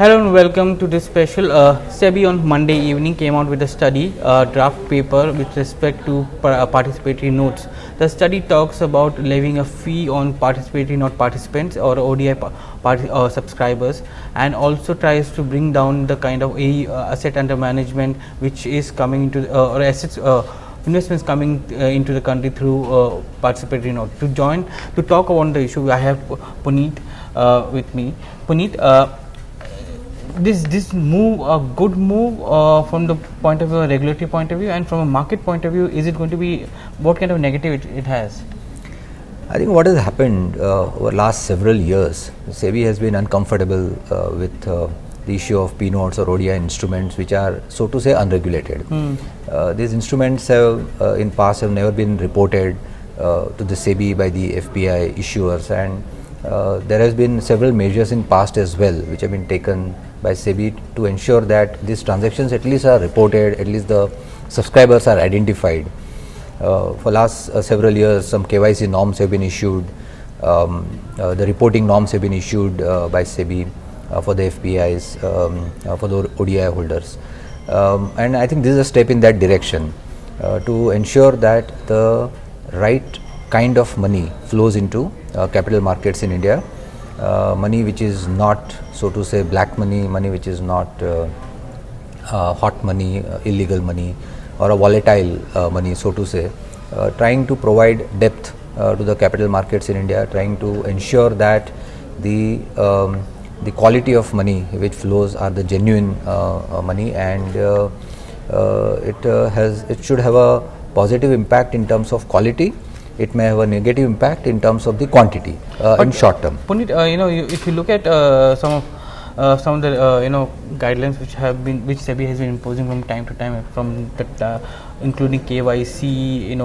Hello and welcome to this special. SEBI on Monday evening came out with a study, draft paper with respect to participatory notes. The study talks about levying a fee on participatory note participants or ODI subscribers, and also tries to bring down the kind of asset under management which is coming into or assets investments coming into the country through participatory note. To talk about the issue, I have Punit with me. Punit, this move a good move from the point of view, a regulatory point of view, and from a market point of view, is it going to be, what kind of negative it has? I think what has happened over last several years, SEBI has been uncomfortable with the issue of P notes or ODI instruments, which are, so to say, unregulated. These instruments have in past have never been reported to the SEBI by the FPI issuers, and there has been several measures in past as well which have been taken by SEBI to ensure that these transactions at least are reported, at least the subscribers are identified. For last several years, some KYC norms have been issued, the reporting norms have been issued by SEBI for the FPIs, for the ODI holders. And I think this is a step in that direction to ensure that the right kind of money flows into capital markets in India. Money which is not, so to say, black money, money which is not hot money, illegal money, or a volatile money, so to say, trying to provide depth to the capital markets in India, trying to ensure that the quality of money which flows are the genuine money, and it should have a positive impact in terms of quality. It may have a negative impact in terms of the quantity in short term. Punit, if you look at some of the guidelines which SEBI has been imposing from time to time, from that including KYC,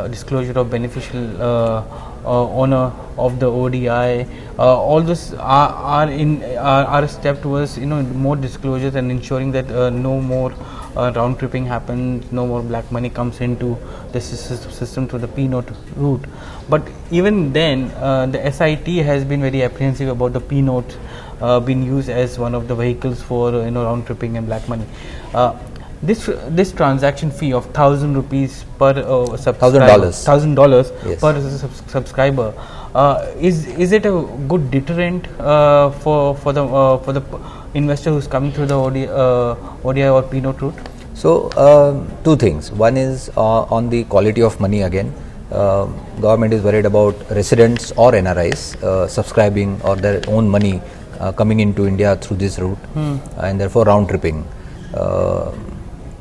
disclosure of beneficial owner of the ODI, all this are a step towards more disclosures and ensuring that no more round tripping happens, no more black money comes into the system through the P note route. But even then, the SIT has been very apprehensive about the P note being used as one of the vehicles for round tripping and black money. This transaction fee of 1,000 rupees per $1,000 yes, per subscriber, is it a good deterrent for the investor who's coming through the ODI or P note route? So two things. One is on the quality of money again. Government is worried about residents or NRIs subscribing or their own money coming into India through this route, and therefore round tripping.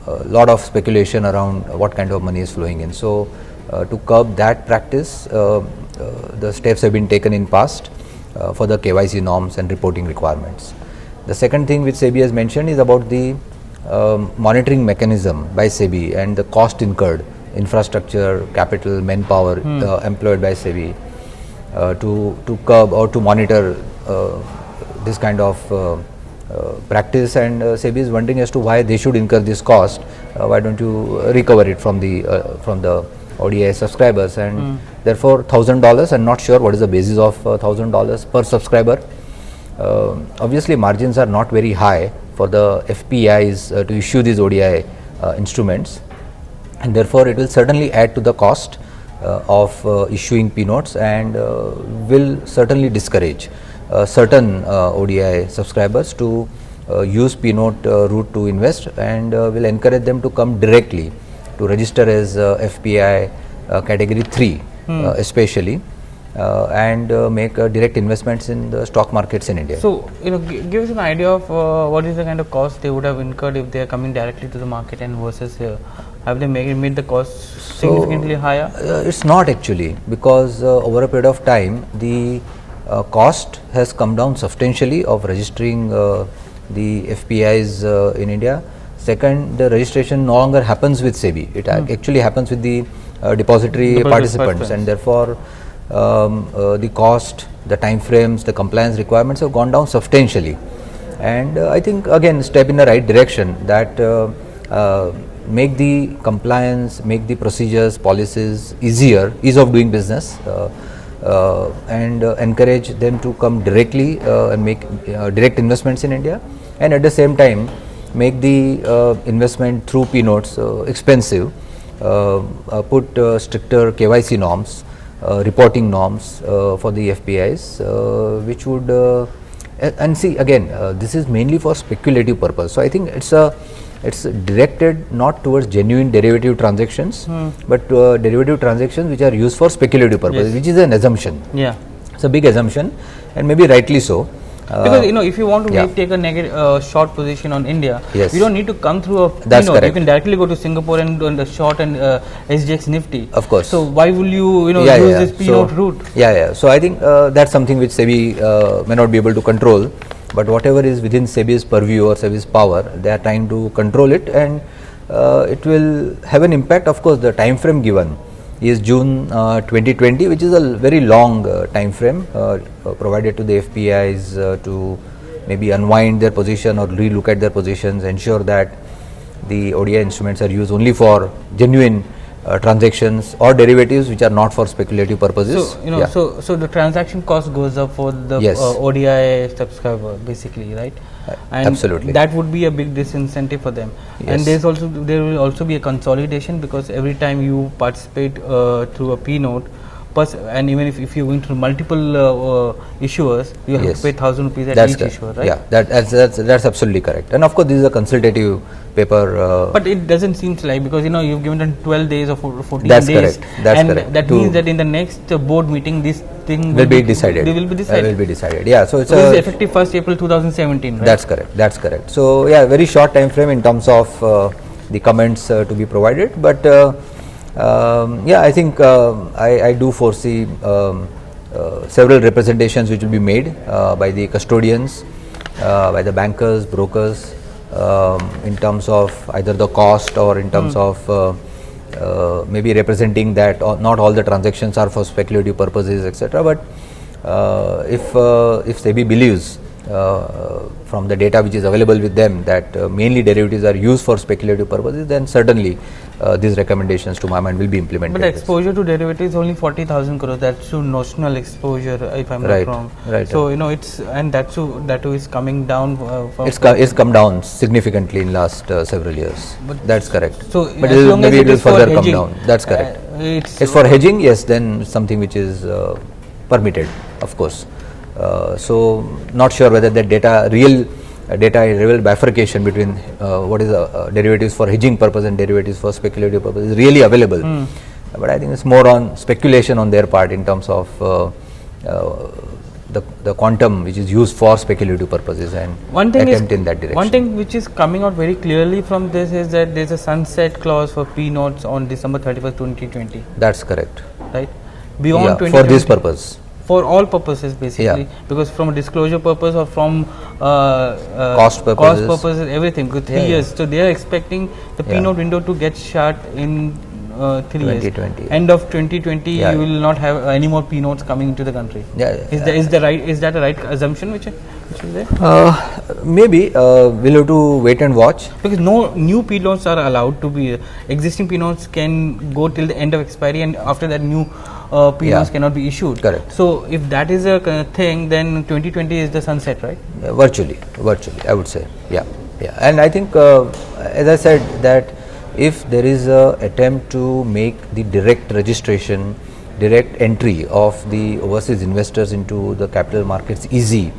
A lot of speculation around what kind of money is flowing in. So to curb that practice, the steps have been taken in past for the KYC norms and reporting requirements. The second thing which SEBI has mentioned is about the monitoring mechanism by SEBI and the cost incurred, infrastructure, capital, manpower employed by SEBI to curb or to monitor this kind of practice, and SEBI is wondering as to why they should incur this cost. Why don't you recover it from the ODI subscribers? And therefore $1,000, I'm not sure what is the basis of $1,000 per subscriber. Obviously margins are not very high for the FPIs to issue these ODI instruments, and therefore it will certainly add to the cost of issuing P notes, and will certainly discourage certain ODI subscribers to use P note route to invest, and will encourage them to come directly to register as FPI category 3 especially, and make direct investments in the stock markets in India. So, give us an idea of what is the kind of cost they would have incurred if they are coming directly to the market and versus here. Have they made the cost significantly higher? It's not actually, because over a period of time the cost has come down substantially of registering the FPIs in India. Second, the registration no longer happens with SEBI. It actually happens with the depository participants, and therefore the cost, the time frames, the compliance requirements have gone down substantially. And I think again step in the right direction, that make the compliance, make the procedures, policies easier, ease of doing business, and encourage them to come directly and make direct investments in India, and at the same time make the investment through P-notes expensive, put stricter KYC norms, reporting norms for the FPIs, which would and see again this is mainly for speculative purpose. So I think it's directed not towards genuine derivative transactions, but derivative transactions which are used for speculative purposes, which is an assumption. Yeah, it's a big assumption, and maybe rightly so. Because if you want to take a negative short position on India, yes, you don't need to come through a That's P-note. correct. You can directly go to Singapore and do the short and SGX Nifty. Of course. So why will you use this P-note route? So I think that's something which SEBI may not be able to control, but whatever is within SEBI's purview or SEBI's power, they are trying to control it, and it will have an impact. Of course, the time frame given is June 2020, which is a very long time frame provided to the FPIs to maybe unwind their position or relook at their positions, ensure that the ODI instruments are used only for genuine transactions or derivatives which are not for speculative purposes. So so the transaction cost goes up for the ODI subscriber, basically, right? And absolutely, that would be a big disincentive for them. And there will also be a consolidation, because every time you participate through a P-note, and even if you're going through multiple issuers, you have to pay 1,000 rupees at each issuer, right? Yeah, that's absolutely correct. And of course, this is a consultative paper. But it doesn't seem like, because you've given them 12 days or 14 that's days. Correct. That's correct. That means that in the next board meeting, this thing will be decided. They will be decided. Will be decided. Yeah. So it's this is effective 1st April 2017. Right? That's correct. That's correct. So yeah, very short time frame in terms of the comments to be provided, but. I think I do foresee several representations which will be made by the custodians, by the bankers, brokers, in terms of either the cost or in terms of maybe representing that not all the transactions are for speculative purposes, etc. But if SEBI believes from the data which is available with them that mainly derivatives are used for speculative purposes, then certainly these recommendations, to my mind, will be implemented. But the exposure to derivatives is only 40,000 crores. That's to notional exposure, if I'm not wrong. Right. So it's, and that too is coming down. It's come down significantly in last several years. But that's correct. So but maybe it will further come down. That's correct. It's for hedging, yes. Then something which is permitted, of course. So not sure whether that real bifurcation between what is derivatives for hedging purpose and derivatives for speculative purpose is really available. But I think it's more on speculation on their part in terms of the quantum which is used for speculative purposes, and attempt in that direction. One thing which is coming out very clearly from this is that there's a sunset clause for P-notes on December 31st, 2020. That's correct. Right? Beyond 2020. For this purpose. For all purposes, basically, because from a disclosure purpose or from cost purposes, everything, with 3 years. So they are expecting the P-note window to get shut in 3 years. 2020. End of 2020, you will not have any more P-notes coming into the country. Is that a right assumption which is there? Maybe we'll have to wait and watch. Because no new P-notes are allowed to be. Existing P-notes can go till the end of expiry, and after that new P-notes cannot be issued. Correct. So if that is a thing, then 2020 is the sunset, right? Virtually, I would say. Yeah. And I think, as I said, that if there is a attempt to make the direct registration, direct entry of the overseas investors into the capital markets easy,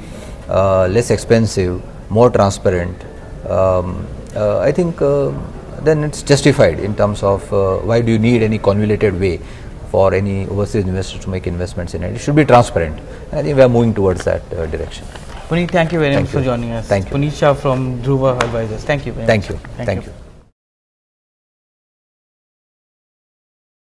less expensive, more transparent, I think then it's justified in terms of why do you need any convoluted way for any overseas investors to make investments in it. It should be transparent. I think we are moving towards that direction. Punit, thank you very much for joining us. Thank you. Punit Shah from Dhruva Advisors. Thank you very much. Thank you.